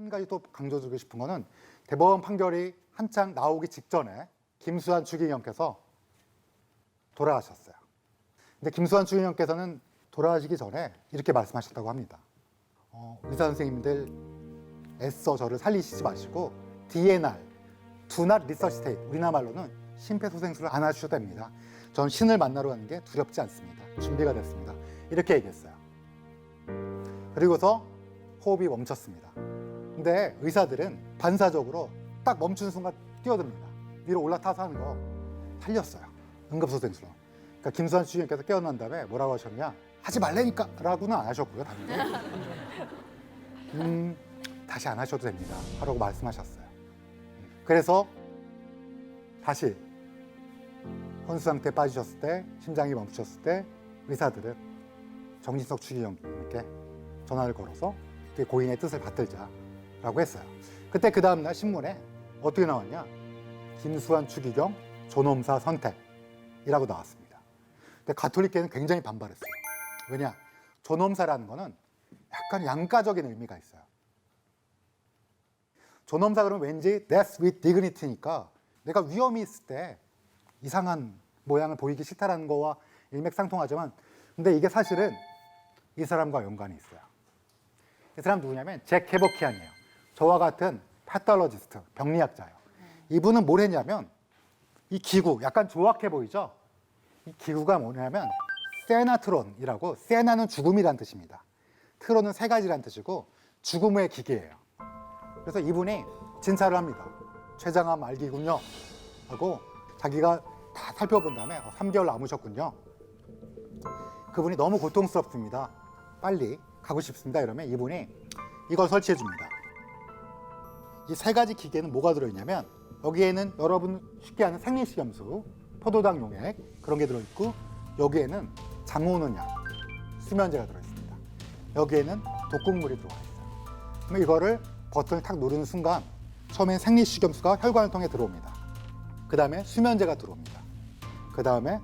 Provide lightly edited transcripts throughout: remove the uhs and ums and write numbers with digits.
한 가지 또 강조드리고 싶은 거는 대법원 판결이 한창 나오기 직전에 김수환 추기경께서 돌아가셨어요. 근데 김수환 추기경께서는 돌아가시기 전에 이렇게 말씀하셨다고 합니다. 의사 선생님들 애써 저를 살리시지 마시고 DNR, Do Not Resuscitate, 우리나라 말로는 심폐소생술을 안 하셔도 됩니다. 전 신을 만나러 가는 게 두렵지 않습니다. 준비가 됐습니다. 이렇게 얘기했어요. 그리고서 호흡이 멈췄습니다. 근데 의사들은 반사적으로 딱 멈춘 순간 뛰어듭니다. 위로 올라타서 하는 거 살렸어요. 응급소생술로. 그러니까 김수환 추기경께서 깨어난 다음에 뭐라고 하셨냐? 하지 말라니까! 라고는 안 하셨고요, 당연히. 다시 안 하셔도 됩니다. 하라고 말씀하셨어요. 그래서 다시 혼수 상태에 빠지셨을 때, 심장이 멈추셨을 때 의사들은 정진석 추기경님께 전화를 걸어서 고인의 뜻을 받들자라고 했어요. 그때 그 다음날 신문에 어떻게 나왔냐? 김수환 추기경 존엄사 선택이라고 나왔습니다. 근데 가톨릭계는 굉장히 반발했어요. 왜냐? 존엄사라는 거는 약간 양가적인 의미가 있어요. 존엄사 그러면 왠지 death with dignity니까 내가 위험이 있을 때 이상한 모양을 보이기 싫다라는 거와 일맥상통하지만 근데 이게 사실은 이 사람과 연관이 있어요. 이 사람 누구냐면 잭 케버키안이에요. 저와 같은 패톨로지스트, 병리학자예요. 이분은 뭘 했냐면 이 기구, 약간 조악해 보이죠? 이 기구가 뭐냐면 세나트론이라고, 세나는 죽음이란 뜻입니다. 트론은 세 가지란 뜻이고 죽음의 기계예요. 그래서 이분이 진찰을 합니다. 췌장암 알기군요 하고 자기가 다 살펴본 다음에 3개월 남으셨군요. 그분이 너무 고통스럽습니다. 빨리 가고 싶습니다. 이러면 이분이 이걸 설치해 줍니다. 이 세 가지 기계는 뭐가 들어있냐면 여기에는 여러분 쉽게 아는 생리식염수, 포도당 용액 그런 게 들어있고 여기에는 잠 오는 약, 수면제가 들어있습니다. 여기에는 독극물이 들어가 있어요. 그럼 이거를 버튼을 탁 누르는 순간 처음엔 생리식염수가 혈관을 통해 들어옵니다. 그 다음에 수면제가 들어옵니다. 그 다음에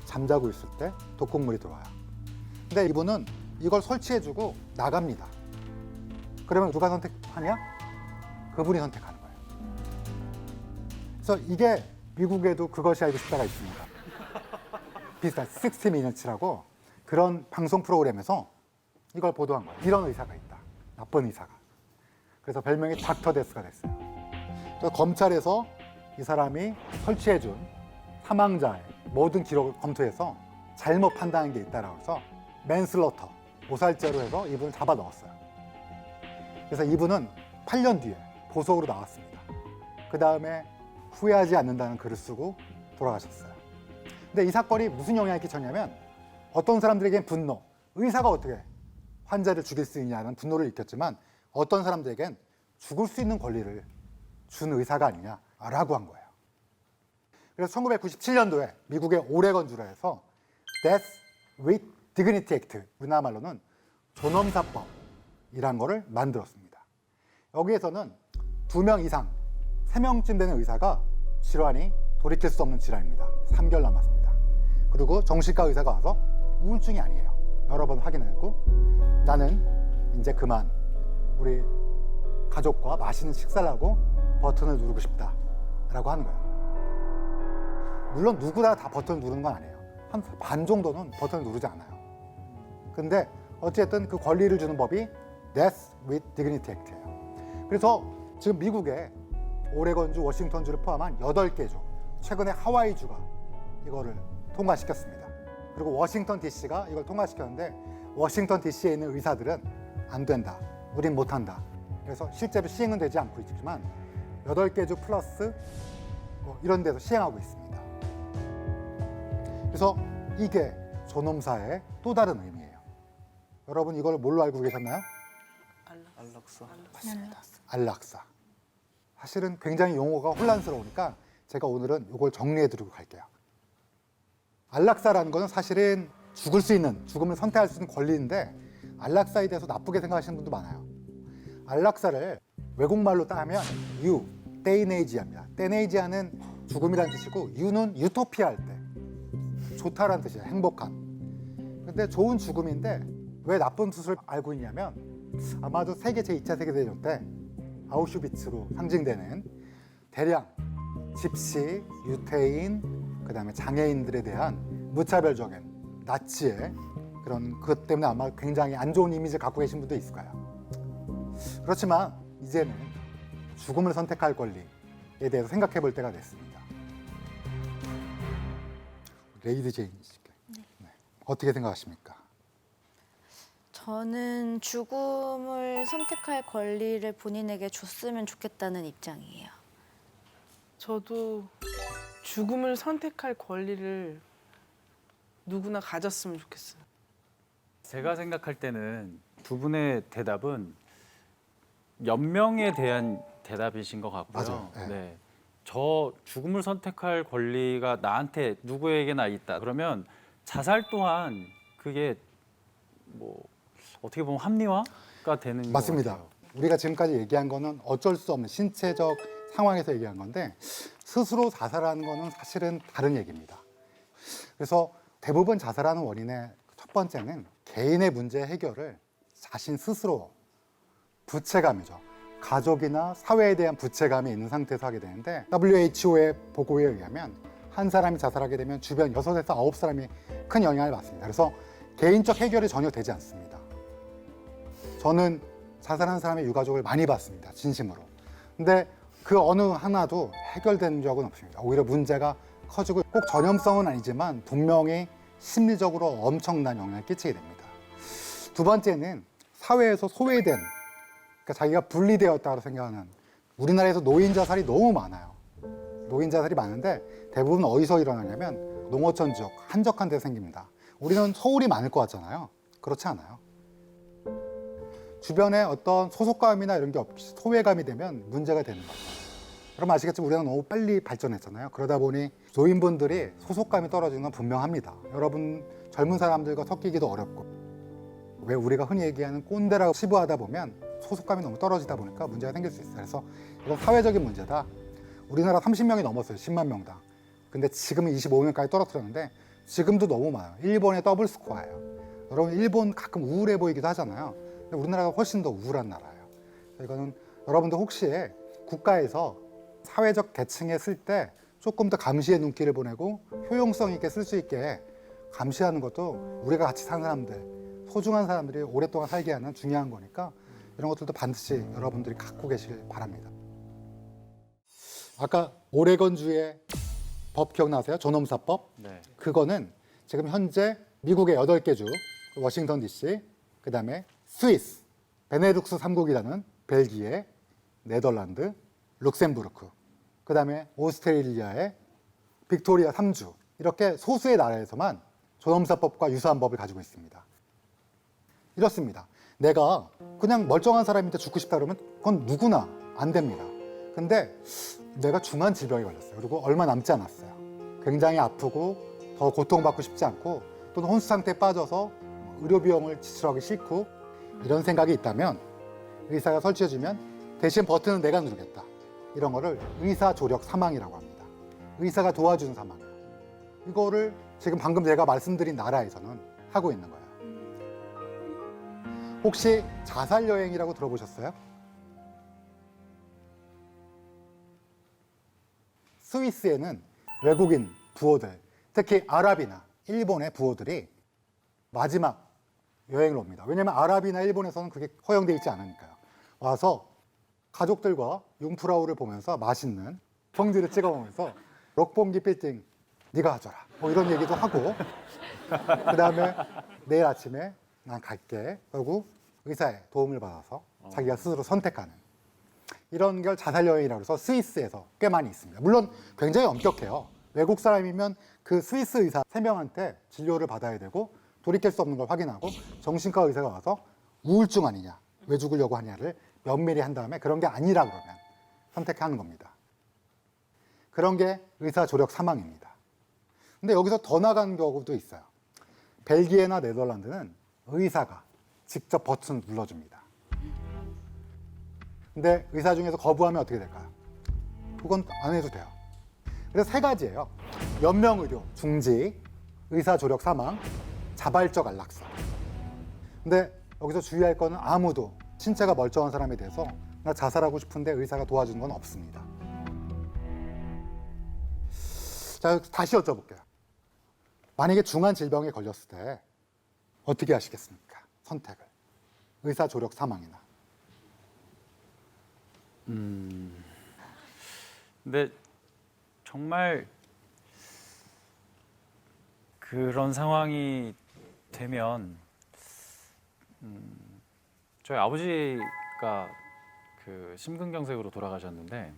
잠자고 있을 때 독극물이 들어와요. 근데 이분은 이걸 설치해주고 나갑니다. 그러면 누가 선택하냐? 그분이 선택하는 거예요. 그래서 이게 미국에도 그것이 알고 싶다가 있습니다. 비슷한 60 Minutes라고 그런 방송 프로그램에서 이걸 보도한 거예요. 이런 의사가 있다. 나쁜 의사가. 그래서 별명이 닥터 데스가 됐어요. 그래서 검찰에서 이 사람이 설치해준 사망자의 모든 기록을 검토해서 잘못 판단한 게 있다라고 해서 맨슬러터, 모살죄로 해서 이분을 잡아 넣었어요. 그래서 이분은 8년 뒤에 보석으로 나왔습니다. 그 다음에 후회하지 않는다는 글을 쓰고 돌아가셨어요. 근데 이 사건이 무슨 영향을 끼쳤냐면 어떤 사람들에겐 분노, 의사가 어떻게 환자를 죽일 수 있냐는 분노를 일으켰지만 어떤 사람들에겐 죽을 수 있는 권리를 준 의사가 아니냐라고 한 거예요. 그래서 1997년도에 미국의 오레건주에서 Death with Dignity Act, 우리나라 말로는 존엄사법이란 거를 만들었습니다. 여기에서는 2명 이상, 3명쯤 되는 의사가 질환이 돌이킬 수 없는 질환입니다. 3개월 남았습니다. 그리고 정신과 의사가 와서 우울증이 아니에요. 여러 번 확인하고 나는 이제 그만 우리 가족과 맛있는 식사를 하고 버튼을 누르고 싶다라고 하는 거예요. 물론 누구나 다 버튼을 누르는 건 아니에요. 한 반 정도는 버튼을 누르지 않아요. 근데 어쨌든 그 권리를 주는 법이 Death with Dignity Act예요. 그래서 지금 미국에 오레건주, 워싱턴주를 포함한 8개 주, 최근에 하와이주가 이거를 통과시켰습니다. 그리고 워싱턴 DC가 이걸 통과시켰는데 워싱턴 DC에 있는 의사들은 안 된다, 우린 못한다. 그래서 실제로 시행은 되지 않고 있지만 8개 주 플러스 뭐 이런 데서 시행하고 있습니다. 그래서 이게 존엄사의 또 다른 의미예요. 여러분 이걸 뭘로 알고 계셨나요? 안락사. 맞습니다. 안락사. 사실은 굉장히 용어가 혼란스러우니까 제가 오늘은 이걸 정리해드리고 갈게요. 안락사라는 것은 사실은 죽을 수 있는, 죽음을 선택할 수 있는 권리인데 안락사에 대해서 나쁘게 생각하시는 분도 많아요. 안락사를 외국말로 따면 테이네이지아입니다. 테네이지아는 죽음이라는 뜻이고 유는 유토피아 할 때 좋다라는 뜻이에요. 행복한. 근데 좋은 죽음인데 왜 나쁜 뜻을 알고 있냐면 아마도 세계 제2차 세계대전 때 아우슈비츠로 상징되는 대량 집시, 유태인, 그다음에 장애인들에 대한 무차별적인 나치의 그런 그것 때문에 아마 굉장히 안 좋은 이미지를 갖고 계신 분도 있을 거예요. 그렇지만 이제는 죽음을 선택할 권리에 대해서 생각해 볼 때가 됐습니다. 레이디 제인 씨께 네. 어떻게 생각하십니까? 저는 죽음을 선택할 권리를 본인에게 줬으면 좋겠다는 입장이에요. 저도 죽음을 선택할 권리를 누구나 가졌으면 좋겠어요. 제가 생각할 때는 두 분의 대답은 연명에 대한 대답이신 것 같고요. 맞아요. 네. 네. 저 죽음을 선택할 권리가 나한테 누구에게나 있다. 그러면 자살 또한 그게 뭐 어떻게 보면 합리화가 되는 맞습니다. 것 같아요. 우리가 지금까지 얘기한 거는 어쩔 수 없는 신체적 상황에서 얘기한 건데 스스로 자살하는 거는 사실은 다른 얘기입니다. 그래서 대부분 자살하는 원인의 첫 번째는 개인의 문제 해결을 자신 스스로 부채감이죠. 가족이나 사회에 대한 부채감이 있는 상태에서 하게 되는데 WHO의 보고에 의하면 한 사람이 자살하게 되면 주변 6에서 9사람이 큰 영향을 받습니다. 그래서 개인적 해결이 전혀 되지 않습니다. 저는 자살한 사람의 유가족을 많이 봤습니다. 진심으로. 근데 그 어느 하나도 해결된 적은 없습니다. 오히려 문제가 커지고 꼭 전염성은 아니지만 분명히 심리적으로 엄청난 영향을 끼치게 됩니다. 두 번째는 사회에서 소외된, 그러니까 자기가 분리되었다고 생각하는, 우리나라에서 노인 자살이 너무 많아요. 노인 자살이 많은데 대부분 어디서 일어나냐면 농어촌 지역, 한적한 데 생깁니다. 우리는 서울이 많을 것 같잖아요. 그렇지 않아요. 주변에 어떤 소속감이나 이런 게 없이 소외감이 되면 문제가 되는 거죠. 그럼 아시겠지만 우리가 너무 빨리 발전했잖아요. 그러다 보니 노인분들이 소속감이 떨어지는 건 분명합니다. 여러분 젊은 사람들과 섞이기도 어렵고, 왜 우리가 흔히 얘기하는 꼰대라고 치부하다 보면 소속감이 너무 떨어지다 보니까 문제가 생길 수 있어요. 그래서 이건 사회적인 문제다. 우리나라 30명이 넘었어요. 10만 명당. 근데 지금은 25명까지 떨어뜨렸는데 지금도 너무 많아요. 일본의 더블 스코어예요. 여러분 일본 가끔 우울해 보이기도 하잖아요. 근데 우리나라가 훨씬 더 우울한 나라예요. 이거는 여러분들 혹시 국가에서 사회적 계층에 쓸 때 조금 더 감시의 눈길을 보내고 효용성 있게 쓸 수 있게 감시하는 것도 우리가 같이 사는 사람들, 소중한 사람들이 오랫동안 살게 하는 중요한 거니까 이런 것들도 반드시 여러분들이 갖고 계시길 바랍니다. 아까 오레건주의 법 기억나세요? 존엄사법? 네. 그거는 지금 현재 미국의 8개 주, 워싱턴 DC, 그다음에 스위스, 베네룩스 3국이라는 벨기에, 네덜란드, 룩셈부르크, 그다음에 오스트레일리아의 빅토리아 3주, 이렇게 소수의 나라에서만 존엄사법과 유사한 법을 가지고 있습니다. 이렇습니다. 내가 그냥 멀쩡한 사람인데 죽고 싶다 그러면 그건 누구나 안 됩니다. 근데 내가 중한 질병에 걸렸어요. 그리고 얼마 남지 않았어요. 굉장히 아프고 더 고통받고 싶지 않고 또는 혼수 상태에 빠져서 의료 비용을 지출하기 싫고 이런 생각이 있다면 의사가 설치해주면 대신 버튼은 내가 누르겠다. 이런 거를 의사 조력 사망이라고 합니다. 의사가 도와주는 사망이에요. 이거를 지금 방금 제가 말씀드린 나라에서는 하고 있는 거예요. 혹시 자살 여행이라고 들어보셨어요? 스위스에는 외국인 부호들, 특히 아랍이나 일본의 부호들이 마지막 여행을 옵니다. 왜냐하면 아랍이나 일본에서는 그게 허용되어 있지 않으니까요. 와서 가족들과 융프라우를 보면서 맛있는 펑디를 찍어 먹으면서 록봉기 빌딩 네가 가져라 뭐 이런 얘기도 하고 그 다음에 내일 아침에 난 갈게 그리고 의사의 도움을 받아서 자기가 스스로 선택하는 이런 걸 자살여행이라고 해서 스위스에서 꽤 많이 있습니다. 물론 굉장히 엄격해요. 외국 사람이면 그 스위스 의사 3명한테 진료를 받아야 되고 돌이킬 수 없는 걸 확인하고 정신과 의사가 와서 우울증 아니냐, 왜 죽으려고 하냐를 면밀히 한 다음에 그런 게 아니라 그러면 선택하는 겁니다. 그런 게 의사 조력 사망입니다. 근데 여기서 더 나간 경우도 있어요. 벨기에나 네덜란드는 의사가 직접 버튼을 눌러줍니다. 근데 의사 중에서 거부하면 어떻게 될까요? 그건 안 해도 돼요. 그래서 3가지예요. 연명의료, 중지, 의사 조력 사망, 자발적 안락사. 근데 여기서 주의할 거는 아무도 신체가 멀쩡한 사람에 대해서 나 자살하고 싶은데 의사가 도와주는 건 없습니다. 자, 다시 여쭤볼게요. 만약에 중한 질병에 걸렸을 때 어떻게 하시겠습니까? 선택을. 의사 조력 사망이나. 근데 정말 그런 상황이 되면 저희 아버지가 그 심근경색으로 돌아가셨는데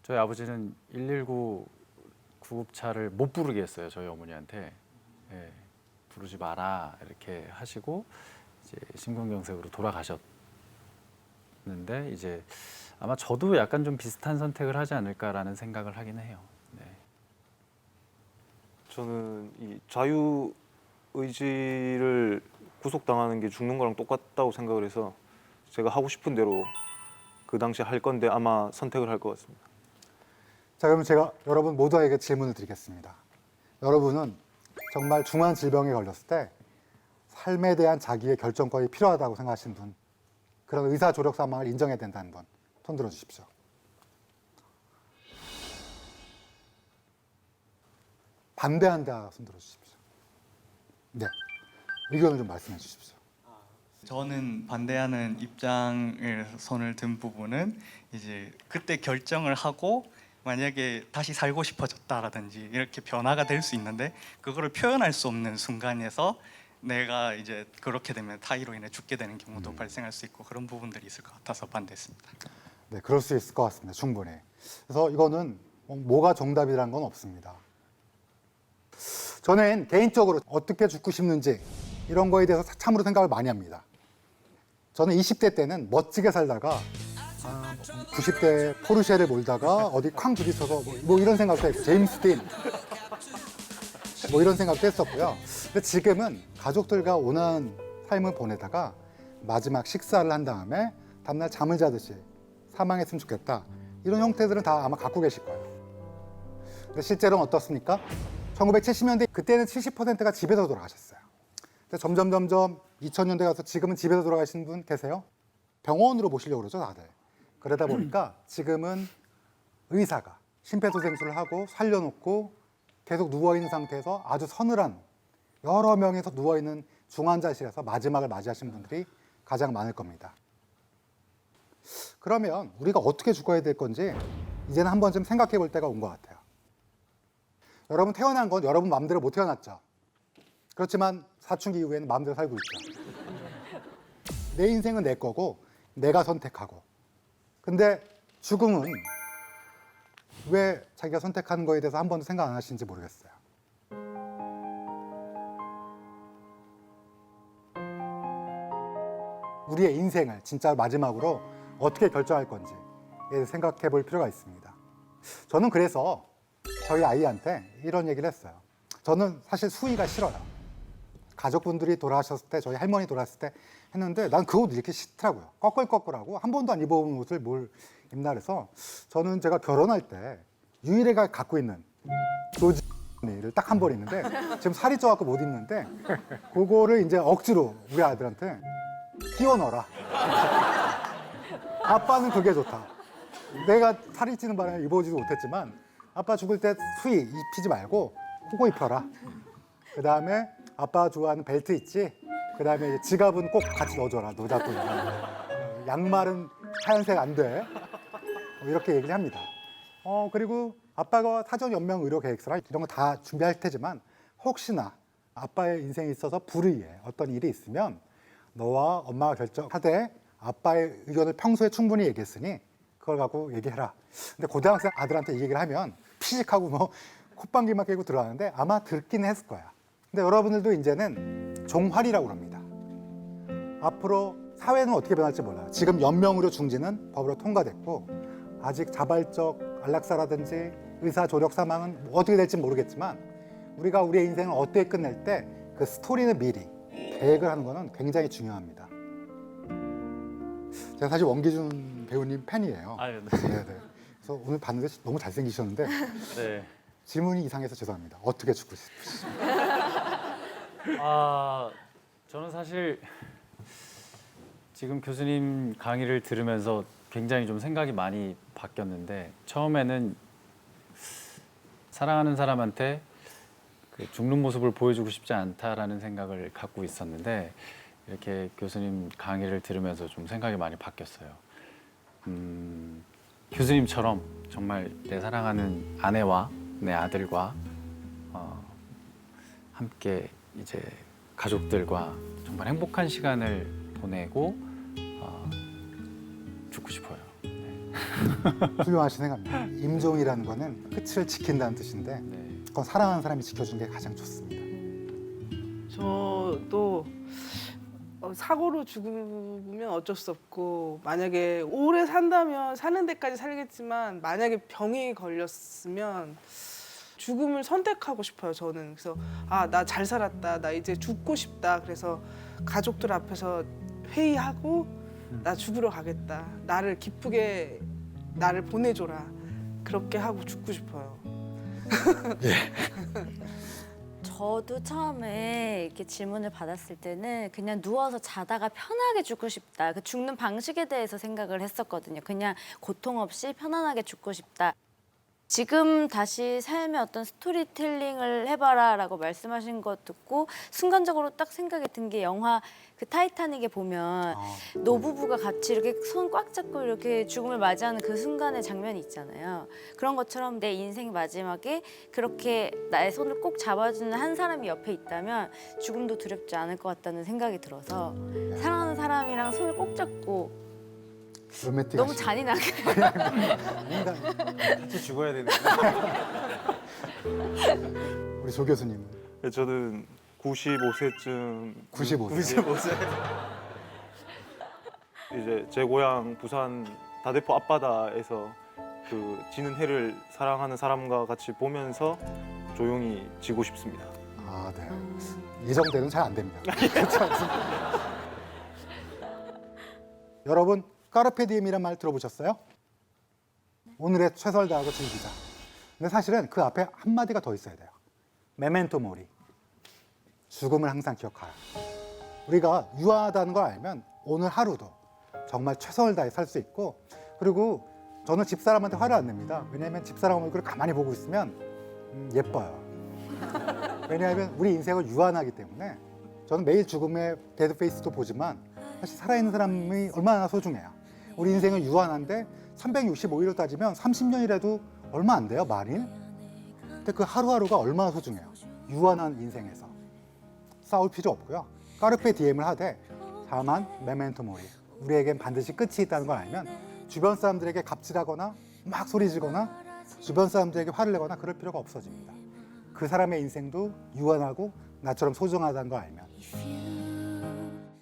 저희 아버지는 119 구급차를 못 부르게 했어요. 저희 어머니한테. 예, 부르지 마라 이렇게 하시고 이제 심근경색으로 돌아가셨는데 이제 아마 저도 약간 좀 비슷한 선택을 하지 않을까라는 생각을 하긴 해요. 네. 저는 이 자유 의지를 구속당하는 게 죽는 거랑 똑같다고 생각을 해서 제가 하고 싶은 대로 그 당시에 할 건데 아마 선택을 할 것 같습니다. 자, 그러면 제가 여러분 모두에게 질문을 드리겠습니다. 여러분은 정말 중한 질병에 걸렸을 때 삶에 대한 자기의 결정권이 필요하다고 생각하시는 분, 그런 의사 조력 사망을 인정해야 된다는 분, 손 들어 주십시오. 반대한다 손 들어 주십시오. 네, 의견을 좀 말씀해 주십시오. 저는 반대하는 입장에 손을 든 부분은 이제 그때 결정을 하고 만약에 다시 살고 싶어졌다라든지 이렇게 변화가 될 수 있는데 그거를 표현할 수 없는 순간에서 내가 이제 그렇게 되면 타이로 인해 죽게 되는 경우도 발생할 수 있고 그런 부분들이 있을 것 같아서 반대했습니다. 네, 그럴 수 있을 것 같습니다. 충분히. 그래서 이거는 뭐가 정답이라는 건 없습니다. 저는 개인적으로 어떻게 죽고 싶는지 이런 거에 대해서 참으로 생각을 많이 합니다. 저는 20대 때는 멋지게 살다가 90대 포르쉐를 몰다가 어디 쾅 부딪혀서 뭐 이런 생각도 했고 제임스 딘 뭐 이런 생각도 했었고요. 근데 지금은 가족들과 온화한 삶을 보내다가 마지막 식사를 한 다음에 다음날 잠을 자듯이 사망했으면 좋겠다. 이런 형태들은 다 아마 갖고 계실 거예요. 근데 실제로는 어떻습니까? 1970년대 그때는 70%가 집에서 돌아가셨어요. 근데 점점 2000년대 가서 지금은 집에서 돌아가시는 분 계세요? 병원으로 모시려고 그러죠, 다들. 그러다 보니까 지금은 의사가 심폐소생술을 하고 살려놓고 계속 누워있는 상태에서 아주 서늘한 여러 명이서 누워있는 중환자실에서 마지막을 맞이하신 분들이 가장 많을 겁니다. 그러면 우리가 어떻게 죽어야 될 건지 이제는 한 번쯤 생각해 볼 때가 온 것 같아요. 여러분 태어난 건 여러분 마음대로 못 태어났죠. 그렇지만 사춘기 이후에는 마음대로 살고 있죠. 내 인생은 내 거고 내가 선택하고. 근데 죽음은 왜 자기가 선택하는 거에 대해서 한 번도 생각 안 하시는지 모르겠어요. 우리의 인생을 진짜 마지막으로 어떻게 결정할 건지 생각해 볼 필요가 있습니다. 저는 그래서 저희 아이한테 이런 얘기를 했어요. 저는 사실 수의가 싫어요. 가족분들이 돌아가셨을 때, 저희 할머니 돌아갔을 때 했는데 난 그 옷 이렇게 싫더라고요. 꺼끌꺼끌하고 한 번도 안 입어본 옷을 뭘 입나 그래서 저는 제가 결혼할 때 유일하게 갖고 있는 조지를 딱 한 벌 있는데 지금 살이 쪄갖고 못 입는데 그거를 이제 억지로 우리 아들한테 끼워 넣어라. 아빠는 그게 좋다. 내가 살이 찌는 바람에 입어지도 못했지만 아빠 죽을 때 수의 입히지 말고 그거 입혀라. 그 다음에 아빠 좋아하는 벨트 있지? 그 다음에 지갑은 꼭 같이 넣어줘라. 노자돈. 양말은 하얀색 안 돼. 이렇게 얘기를 합니다. 그리고 아빠가 사전 연명 의료 계획서라 이런 거 다 준비할 테지만 혹시나 아빠의 인생에 있어서 불의의 어떤 일이 있으면 너와 엄마가 결정하되 아빠의 의견을 평소에 충분히 얘기했으니 그걸 갖고 얘기해라. 근데 고등학생 아들한테 이 얘기를 하면 피식하고 뭐 콧방귀만 깨고 들어가는데 아마 듣긴 했을 거야. 근데 여러분들도 이제는 종활이라고 합니다. 앞으로 사회는 어떻게 변할지 몰라요. 지금 연명의료 중지는 법으로 통과됐고 아직 자발적 안락사라든지 의사 조력 사망은 어떻게 될지 모르겠지만 우리가 우리의 인생을 어떻게 끝낼 때 그 스토리는 미리 계획을 하는 거는 굉장히 중요합니다. 제가 사실 원기준 배우님 팬이에요. 아, 네. 네. 그래서 오늘 봤는데 너무 잘생기셨는데 네. 질문이 이상해서 죄송합니다. 어떻게 죽고 싶으시죠? 저는 사실 지금 교수님 강의를 들으면서 굉장히 좀 생각이 많이 바뀌었는데 처음에는 사랑하는 사람한테 그 죽는 모습을 보여주고 싶지 않다라는 생각을 갖고 있었는데 이렇게 교수님 강의를 들으면서 좀 생각이 많이 바뀌었어요. 교수님처럼 정말 내 사랑하는 아내와 내 아들과 함께 이제 가족들과 정말 행복한 시간을 보내고 죽고 싶어요. 훌륭하신 생각입니다. 임종이라는 거는 끝을 지킨다는 뜻인데 네. 그건 사랑하는 사람이 지켜준 게 가장 좋습니다. 저도 사고로 죽으면 어쩔 수 없고 만약에 오래 산다면 사는 데까지 살겠지만 만약에 병이 걸렸으면 죽음을 선택하고 싶어요. 저는 그래서 나 잘 살았다, 나 이제 죽고 싶다. 그래서 가족들 앞에서 회의하고 나 죽으러 가겠다. 나를 기쁘게 나를 보내줘라. 그렇게 하고 죽고 싶어요. 저도 처음에 이렇게 질문을 받았을 때는 그냥 누워서 자다가 편하게 죽고 싶다. 그 죽는 방식에 대해서 생각을 했었거든요. 그냥 고통 없이 편안하게 죽고 싶다. 지금 다시 삶의 어떤 스토리텔링을 해봐라라고 말씀하신 거 듣고 순간적으로 딱 생각이 든 게 영화 그 타이타닉에 보면 노부부가 같이 이렇게 손 꽉 잡고 이렇게 죽음을 맞이하는 그 순간의 장면이 있잖아요. 그런 것처럼 내 인생 마지막에 그렇게 나의 손을 꼭 잡아주는 한 사람이 옆에 있다면 죽음도 두렵지 않을 것 같다는 생각이 들어서 사랑하는 사람이랑 손을 꼭 잡고 로맨틱 너무 잔인하게 같이 죽어야 되는. 우리 조 교수님은 네, 저는 95세쯤 95세. 이제 제 고향 부산 다대포 앞바다에서 그 지는 해를 사랑하는 사람과 같이 보면서 조용히 지고 싶습니다. 아, 네. 예정대로는 잘 안 됩니다. 그렇지 않습니다. 여러분, 까르페 디엠이란 말 들어보셨어요? 오늘의 최선을 다하고 즐기자. 근데 사실은 그 앞에 한마디가 더 있어야 돼요. 메멘토 모리. 죽음을 항상 기억하라. 우리가 유한하다는 걸 알면 오늘 하루도 정말 최선을 다해 살 수 있고, 그리고 저는 집사람한테 화를 안 냅니다. 왜냐하면 집사람 얼굴을 가만히 보고 있으면 예뻐요. 왜냐하면 우리 인생은 유한하기 때문에 저는 매일 죽음의 데드페이스도 보지만 사실 살아있는 사람이 얼마나 소중해요. 우리 인생은 유한한데 365일로 따지면 30년이라도 얼마 안 돼요, 만일. 근데 그 하루하루가 얼마나 소중해요. 유한한 인생에서 싸울 필요 없고요. 까르페 디엠을 하되 다만 메멘토 모리. 우리에겐 반드시 끝이 있다는 걸 알면 주변 사람들에게 갑질하거나 막 소리지거나 주변 사람들에게 화를 내거나 그럴 필요가 없어집니다. 그 사람의 인생도 유한하고 나처럼 소중하다는 걸 알면